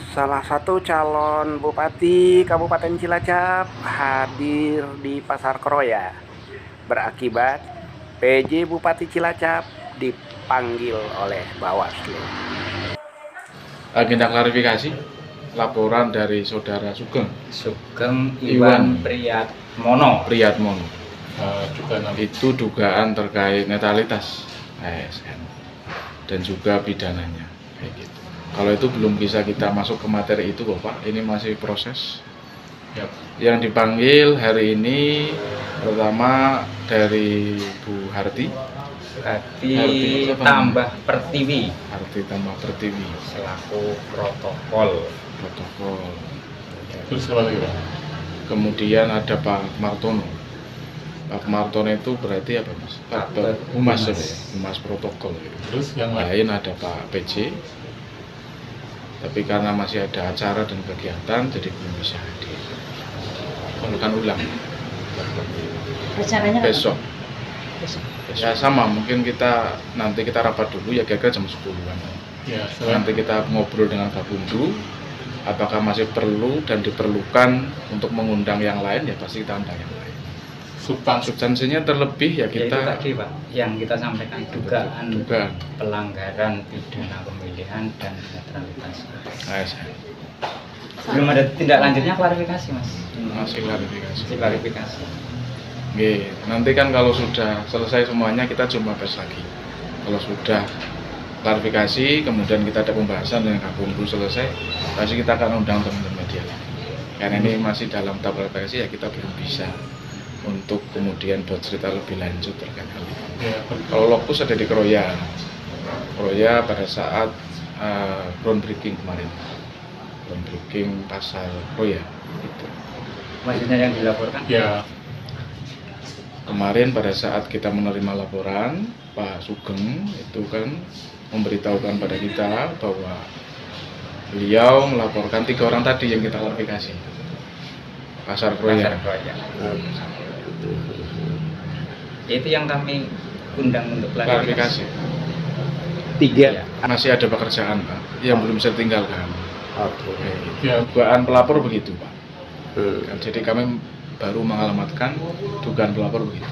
Salah satu calon Bupati Kabupaten Cilacap hadir di Pasar Kroya. Berakibat PJ Bupati Cilacap dipanggil oleh Bawaslu. Agenda klarifikasi laporan dari saudara Sugeng Iwan Priyatmono. Itu dugaan terkait netralitas ASN dan juga pidananya kayak gitu. Kalau itu belum bisa kita masuk ke materi itu Bapak, ini masih proses. Yang dipanggil hari ini pertama dari Bu Harti tambah Pertiwi selaku protokol. Terus apa lagi Pak? Kemudian ada Pak Martono. Pak Martono itu berarti apa Mas? Humas protokol. Terus yang lain ada Pak PJ. Tapi karena masih ada acara dan kegiatan jadi belum bisa hadir. Akan ulang. Rencananya Besok. Ya sama, mungkin nanti kita rapat dulu ya kira-kira jam 10-an. Ya, nanti kita ngobrol dengan Kabundu, apakah masih perlu dan diperlukan untuk mengundang yang lain, ya pasti kita undang yang lain. Substansinya terlebih ya kita itu tadi Pak, yang kita sampaikan dugaan pelanggaran pidana pemilihan dan netralitas ASN. Belum ada tindak lanjutnya klarifikasi Mas? Masih klarifikasi. Oke, nanti kan kalau sudah selesai semuanya kita jumpa pers lagi. Kalau sudah klarifikasi, kemudian kita ada pembahasan dengan Kabundu selesai, pasti kita akan undang teman-teman media lagi. Karena ini masih dalam tahap klarifikasi ya kita belum bisa untuk kemudian buat cerita lebih lanjut terkait hal itu. Kalau lokus ada di Kroya pada saat groundbreaking kemarin, groundbreaking pasar Kroya itu. Maksudnya yang dilaporkan? Ya. Kemarin pada saat kita menerima laporan, Pak Sugeng itu kan memberitahukan pada kita bahwa beliau melaporkan 3 orang tadi yang kita klarifikasi. Pasar Kroya. Itu yang kami undang untuk klarifikasi. 3. Masih ada pekerjaan Pak, yang belum bisa ditinggalkan. Oke. Ya, dugaan pelapor begitu Pak. Jadi kami baru mengalamatkan dugaan pelapor begitu.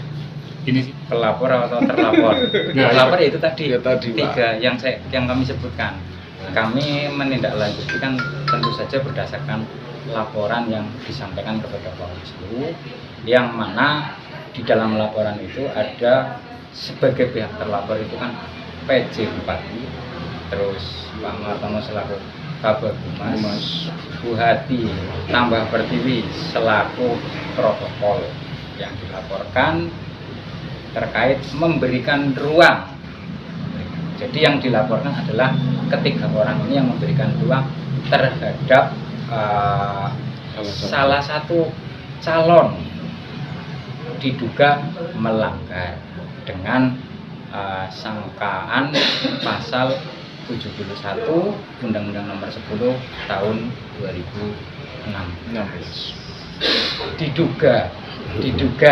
Ini pelapor atau terlapor? Pelapor itu tadi, ya, tadi 3 yang kami sebutkan. Kami menindaklanjuti kan tentu saja berdasarkan laporan yang disampaikan kepada Bawaslu, yang mana di dalam laporan itu ada sebagai pihak terlapor itu kan PJ Bupati, terus Pak Martono selaku Kabag Humas, Bu Hati tambah Pertiwi selaku protokol, yang dilaporkan terkait memberikan ruang. Jadi yang dilaporkan adalah ketiga orang ini yang memberikan ruang terhadap salah satu calon diduga melanggar dengan sangkaan pasal 71 Undang-Undang Nomor 10 Tahun 2016. Diduga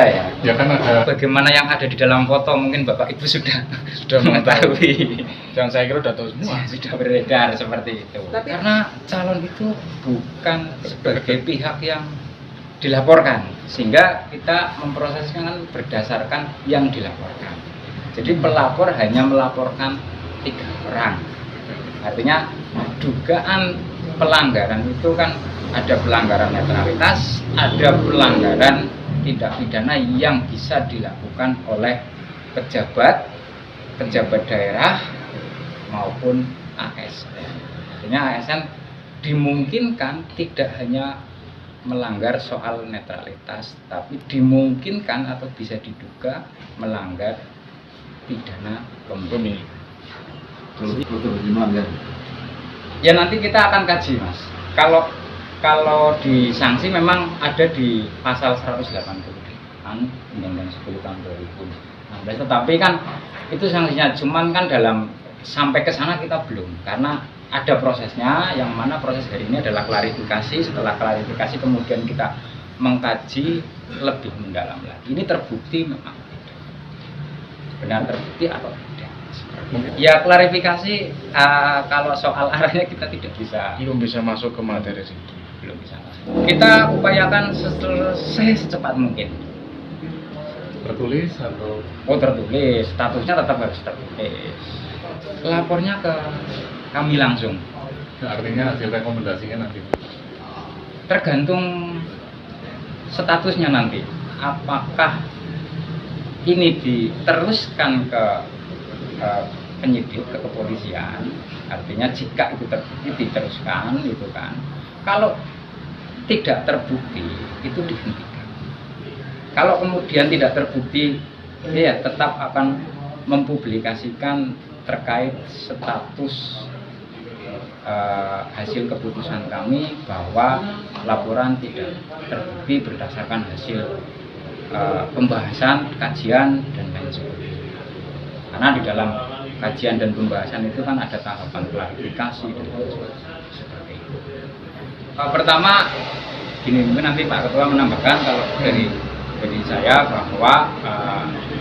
ya. Ya kan ada. Bagaimana yang ada di dalam foto mungkin Bapak Ibu sudah mengetahui. Dan saya kira sudah tahu semua. Sudah beredar seperti itu. Karena calon itu bukan sebagai pihak yang dilaporkan, sehingga kita memproseskan berdasarkan yang dilaporkan. Jadi pelapor hanya melaporkan 3 orang. Artinya dugaan pelanggaran itu kan ada pelanggaran netralitas, ada pelanggaran tindak pidana yang bisa dilakukan oleh pejabat daerah maupun ASN. Artinya ASN dimungkinkan tidak hanya melanggar soal netralitas, tapi dimungkinkan atau bisa diduga melanggar pidana pemilihan. Ya nanti kita akan kaji Mas. Kalau di sanksi memang ada di pasal 180 kan Undang-Undang 10 tahun 2016, tetapi kan itu sanksinya, cuman kan sampai ke sana kita belum, karena ada prosesnya, yang mana proses hari ini adalah klarifikasi. Setelah klarifikasi kemudian kita mengkaji lebih mendalam lagi. Ini terbukti memang benar terbukti atau tidak. Ya klarifikasi kalau soal arahnya kita tidak bisa, Belum bisa masuk ke materi situ. belum bisa. Kita upayakan secepat mungkin. Tertulis atau Oh tertulis, statusnya tetap harus tertulis. Lapornya ke kami langsung. artinya hasil rekomendasinya nanti? Tergantung statusnya nanti. Apakah ini diteruskan ke penyidik, ke kepolisian? Artinya jika itu terbukti diteruskan, gitu kan. Kalau tidak terbukti itu dihentikan. Kalau kemudian tidak terbukti, ya tetap akan mempublikasikan terkait status hasil keputusan kami bahwa laporan tidak terbukti berdasarkan hasil pembahasan, kajian, dan lain sebagainya. Karena di dalam kajian dan pembahasan itu kan ada tahapan klarifikasi dan lain sebagainya. Pertama, gini mungkin nanti Pak Ketua menambahkan kalau dari saya bahwa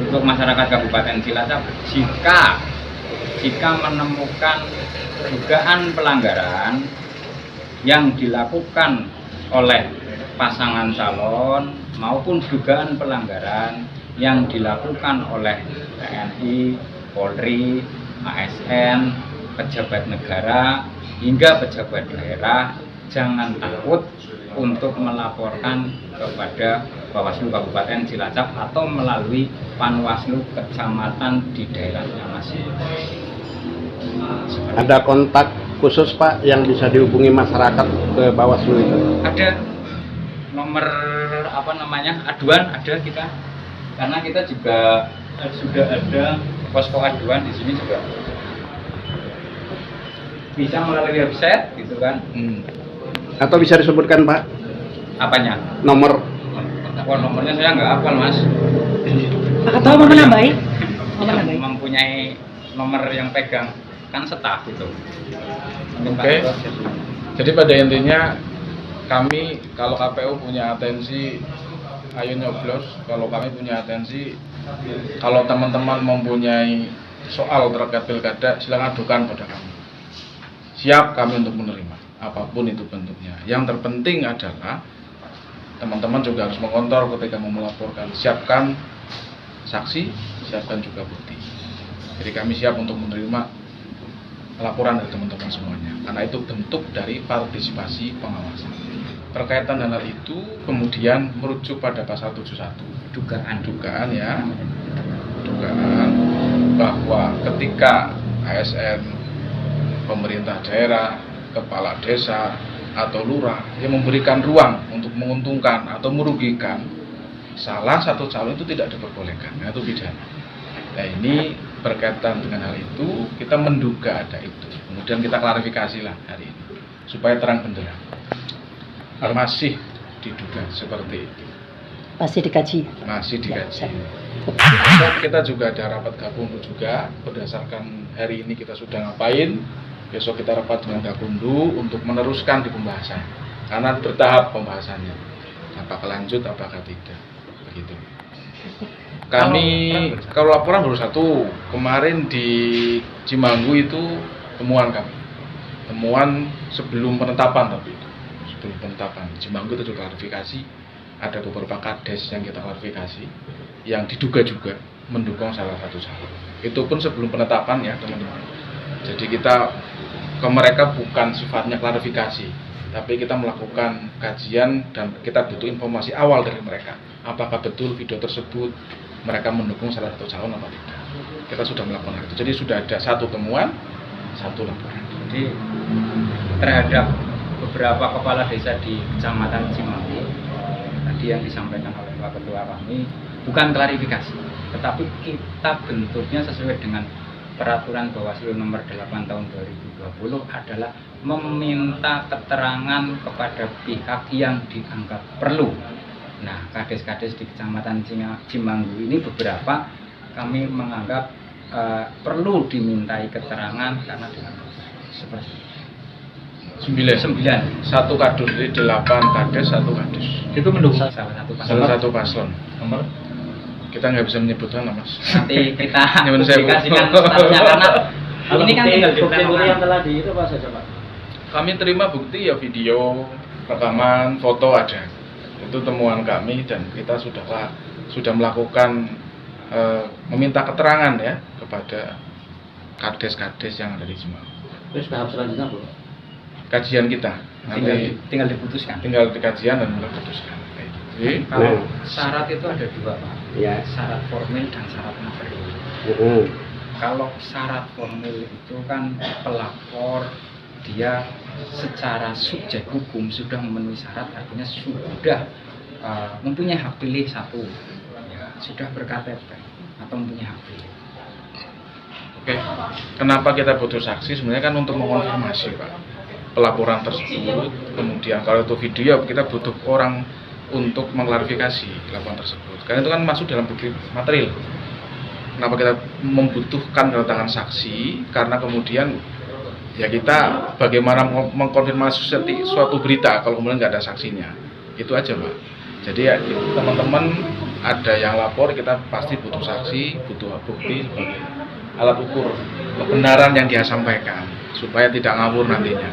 untuk masyarakat Kabupaten Cilacap jika menemukan dugaan pelanggaran yang dilakukan oleh pasangan calon maupun dugaan pelanggaran yang dilakukan oleh TNI, Polri, ASN, pejabat negara hingga pejabat daerah, jangan takut untuk melaporkan kepada Bawaslu Kabupaten Cilacap atau melalui Panwaslu kecamatan di daerahnya masing-masing. Ada kontak khusus Pak yang bisa dihubungi masyarakat ke Bawaslu itu? Ada nomor aduan ada kita, karena kita juga sudah ada posko aduan di sini juga bisa melalui website gitu kan. Atau bisa disebutkan Pak Apanya? Nomornya saya nggak hafal Mas. Pak Ketua mau menambahi? Yang mempunyai nomor yang pegang kan staf itu. Oke. Jadi pada intinya kami kalau KPU punya atensi ayo nyoblos, kalau kami punya atensi kalau teman-teman mempunyai soal terkait pilkada silakan adukan pada kami. Siap kami untuk menerima apapun itu bentuknya. Yang terpenting adalah teman-teman juga harus mengontrol ketika mau melaporkan. Siapkan saksi, siapkan juga bukti. Jadi kami siap untuk menerima laporan dari teman-teman semuanya, karena itu bentuk dari partisipasi pengawasan. Berkaitan dengan hal itu, kemudian merujuk pada pasal 71 dugaan bahwa ketika ASN, pemerintah daerah, kepala desa atau lurah yang memberikan ruang untuk menguntungkan atau merugikan salah satu calon itu tidak diperbolehkan, itu pidana. Nah ini berkaitan dengan hal itu kita menduga ada itu, kemudian kita klarifikasi lah hari ini supaya terang benderang. Masih diduga seperti itu. Masih dikaji. Masih dikaji. Ya. Kita juga ada rapat Gakumdu juga berdasarkan hari ini kita sudah ngapain. Besok kita rapat dengan Gakumdu untuk meneruskan di pembahasan karena bertahap pembahasannya. Apakah lanjut, apakah tidak, begitu. Kami kalau laporan baru satu kemarin di Cimanggu itu temuan kami, temuan sebelum penetapan sebelum penetapan Cimanggu itu juga klarifikasi, ada beberapa kades yang kita klarifikasi yang diduga juga mendukung salah satu calon. Itu pun sebelum penetapan ya teman-teman. Jadi kita ke mereka bukan sifatnya klarifikasi, tapi kita melakukan kajian dan kita butuh informasi awal dari mereka. Apakah betul video tersebut mereka mendukung salah satu calon atau tidak. Kita sudah melakukan itu. Jadi sudah ada satu temuan, satu laporan. Jadi terhadap beberapa kepala desa di Kecamatan Cimanggu tadi yang disampaikan oleh Pak Ketua kami bukan klarifikasi, tetapi kita bentuknya sesuai dengan Peraturan Bawaslu nomor 8 tahun 2020 adalah meminta keterangan kepada pihak yang dianggap perlu. Nah, kades-kades di Kecamatan Cimanggu ini beberapa kami menganggap perlu dimintai keterangan karena dianggap seperti 9. Satu kadus, jadi 8 kades, satu kadus. Itu mendukung Salah satu paslon. Salah satu paslon. nomor kita nggak bisa menyebutkan lah, Mas. Nanti kita Nyuwun sewu. publikasikan statusnya karena ini kan tinggal di bukti yang tangan. telah di itu apa saja Pak? Kami terima bukti ya video, rekaman, foto ada. Itu temuan kami dan kita sudah melakukan meminta keterangan ya kepada kades-kades yang ada di Cimahi. Terus tahap selanjutnya Bu? Kajian kita nanti Tinggal diputuskan. tinggal di kajian dan mulai putuskan. Jadi, Kalau syarat itu ada dua, Pak. Ya. Syarat formil dan syarat material. Kalau syarat formil itu kan pelapor dia secara subjek hukum sudah memenuhi syarat, artinya sudah mempunyai hak pilih satu, ya, sudah ber-KTP atau mempunyai hak pilih. oke, kenapa kita butuh saksi? Sebenarnya kan untuk mengonfirmasi Pak pelaporan tersebut. Kemudian kalau itu video kita butuh orang untuk mengklarifikasi laporan tersebut. Karena itu kan masuk dalam bukti material. Kenapa kita membutuhkan kedatangan saksi? Karena kemudian ya kita bagaimana mengkonfirmasi suatu berita kalau kemudian nggak ada saksinya. Itu aja Pak. Jadi ya teman-teman ada yang lapor, kita pasti butuh saksi, butuh bukti sebagai alat ukur kebenaran yang dia sampaikan supaya tidak ngawur nantinya.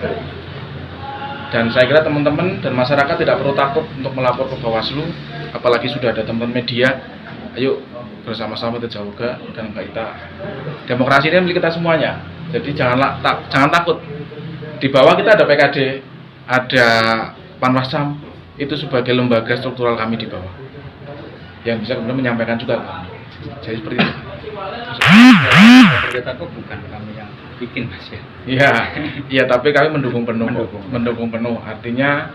Dan saya kira teman-teman dan masyarakat tidak perlu takut untuk melapor ke Bawaslu, apalagi sudah ada teman media. Ayo bersama-sama kita jaga dan kita demokrasi ini milik kita semuanya. Jadi jangan takut. Di bawah kita ada PKD, ada Panwascam, itu sebagai lembaga struktural kami di bawah yang bisa kemudian menyampaikan juga ke kami. Jadi seperti itu. Takut bukan kami yang bikin Mas ya. Iya, tapi kami mendukung penuh. Artinya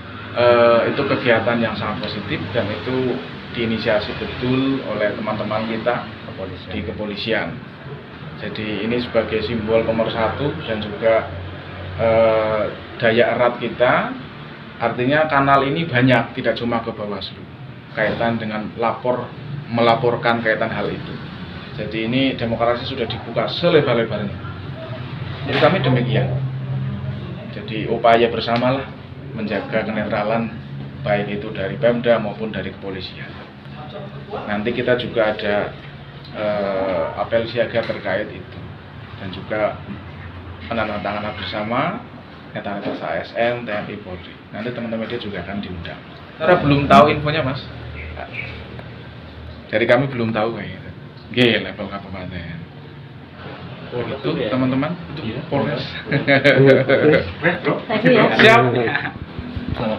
itu kegiatan yang sangat positif dan itu diinisiasi betul oleh teman-teman kita di kepolisian. Jadi ini sebagai simbol pemersatu dan juga daya erat kita. Artinya kanal ini banyak, tidak cuma ke Bawaslu kaitan dengan melaporkan kaitan hal itu. Jadi ini demokrasi sudah dibuka selebar-lebarnya. Jadi kami demikian. Jadi upaya bersamalah menjaga kenetralan baik itu dari Pemda maupun dari kepolisian. Nanti kita juga ada apel siaga terkait itu dan juga penandatanganan bersama netralitas ASN, TNI, Polri. Nanti teman-teman media juga akan diundang. Karena belum tahu infonya Mas. Dari kami belum tahu kayak gitu. G level kabupaten. Begitu teman-teman, itu Polres. Thank you ya. Siap.